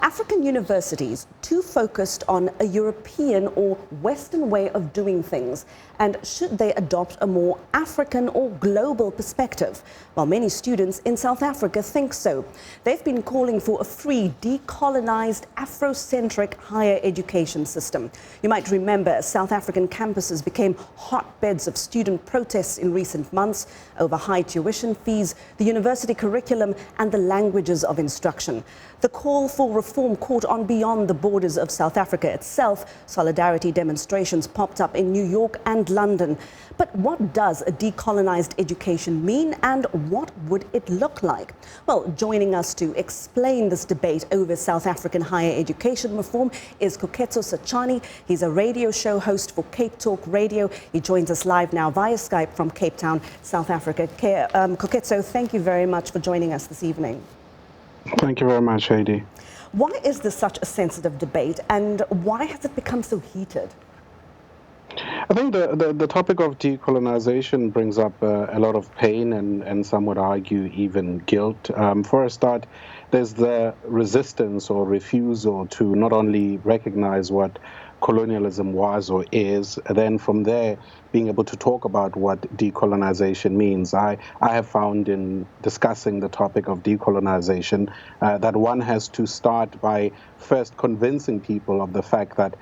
African universities too focused on a European or Western way of doing things? And should they adopt a more African or global perspective? Well, many students in South Africa think so. They've been calling for a free, decolonized, Afrocentric higher education system. You might remember South African campuses became hotbeds of student protests in recent months over high tuition fees, the university curriculum and the languages of instruction. The call for reform caught on beyond the borders of South Africa itself. Solidarity demonstrations popped up in New York and London. But what does a decolonized education mean, and what would it look like? Well, joining us to explain this debate over South African higher education reform is Koketso Sachane. He's a radio show host for Cape Talk Radio. He joins us live now via Skype from Cape Town, South Africa. Koketso, thank you very much for joining us this evening. Thank you very much, Haydé. Why is this such a sensitive debate, and why has it become so heated? I think the topic of decolonization brings up a lot of pain and some would argue even guilt. For a start, there's the resistance or refusal to not only recognize what colonialism was or is, then from there being able to talk about what decolonization means. I have found in discussing the topic of decolonization that one has to start by first convincing people of the fact that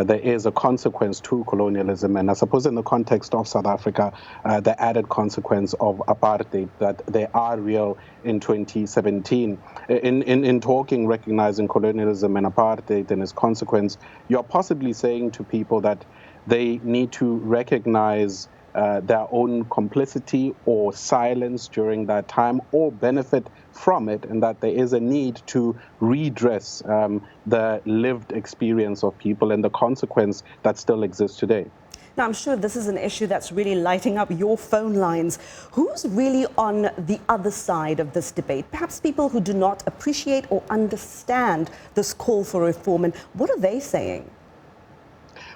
there is a consequence to colonialism, and I suppose in the context of South Africa, the added consequence of apartheid, that they are real in 2017. In talking, recognizing colonialism and apartheid and its consequence, you're possibly saying to people that they need to recognize their own complicity or silence during that time, or benefit from it, and that there is a need to redress the lived experience of people and the consequence that still exists today. Now, I'm sure this is an issue that's really lighting up your phone lines. Who's really on the other side of this debate? Perhaps people who do not appreciate or understand this call for reform, and what are they saying?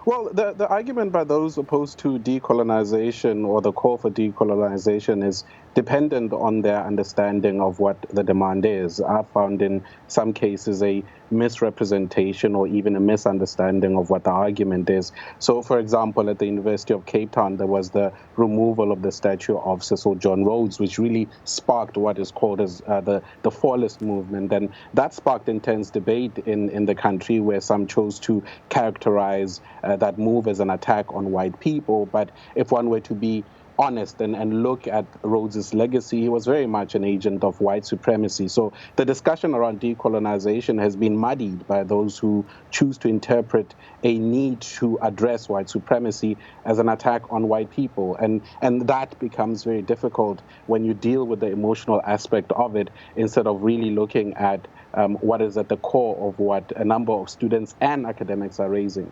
Well, the argument by those opposed to decolonization or the call for decolonization is dependent on their understanding of what the demand is. I've found in some cases a misrepresentation or even a misunderstanding of what the argument is. So, for example, at the University of Cape Town, there was the removal of the statue of Cecil John Rhodes, which really sparked what is called as the Fallist movement. And that sparked intense debate in the country, where some chose to characterize that move as an attack on white people. But if one were to be honest and look at Rhodes's legacy, he was very much an agent of white supremacy. So the discussion around decolonization has been muddied by those who choose to interpret a need to address white supremacy as an attack on white people. And that becomes very difficult when you deal with the emotional aspect of it, instead of really looking at what is at the core of what a number of students and academics are raising.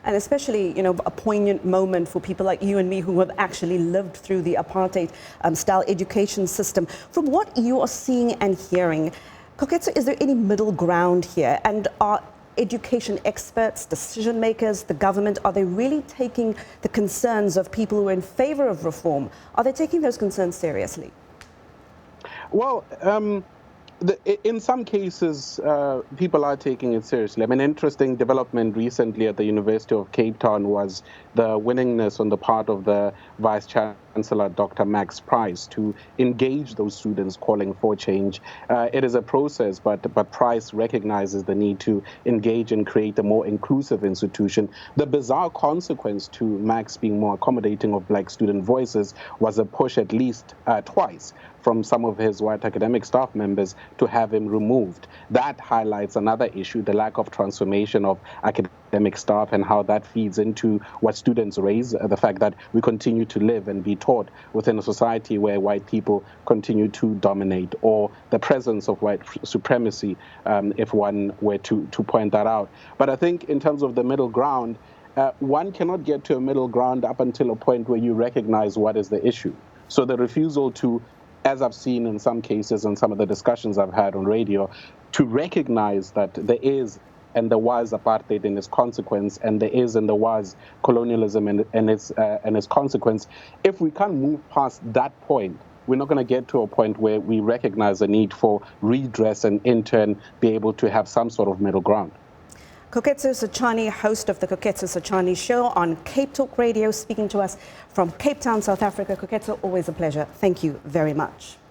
And especially, you know, a poignant moment for people like you and me who have actually lived through the apartheid-style education system. From what you are seeing and hearing, Koketso, is there any middle ground here? And are education experts, decision makers, the government, are they really taking the concerns of people who are in favor of reform? Are they taking those concerns seriously? Well, in some cases, people are taking it seriously. I mean, interesting development recently at the University of Cape Town was the willingness on the part of the Vice Chancellor, Dr. Max Price, to engage those students calling for change. It is a process, but Price recognizes the need to engage and create a more inclusive institution. The bizarre consequence to Max being more accommodating of black student voices was a push at least twice from some of his white academic staff members to have him removed. That highlights another issue, the lack of transformation of academic staff and how that feeds into what students raise, the fact that we continue to live and be taught within a society where white people continue to dominate, or the presence of white supremacy, if one were to point that out. But I think in terms of the middle ground, one cannot get to a middle ground up until a point where you recognize what is the issue. So the refusal to, as I've seen in some cases and some of the discussions I've had on radio, to recognize that there is and there was apartheid in its consequence, and there is and there was colonialism and its consequence. If we can't move past that point, we're not going to get to a point where we recognize the need for redress and in turn be able to have some sort of middle ground. Koketso Sachane, host of the Koketso Sachane show on Cape Talk Radio, speaking to us from Cape Town, South Africa. Koketso, always a pleasure. Thank you very much.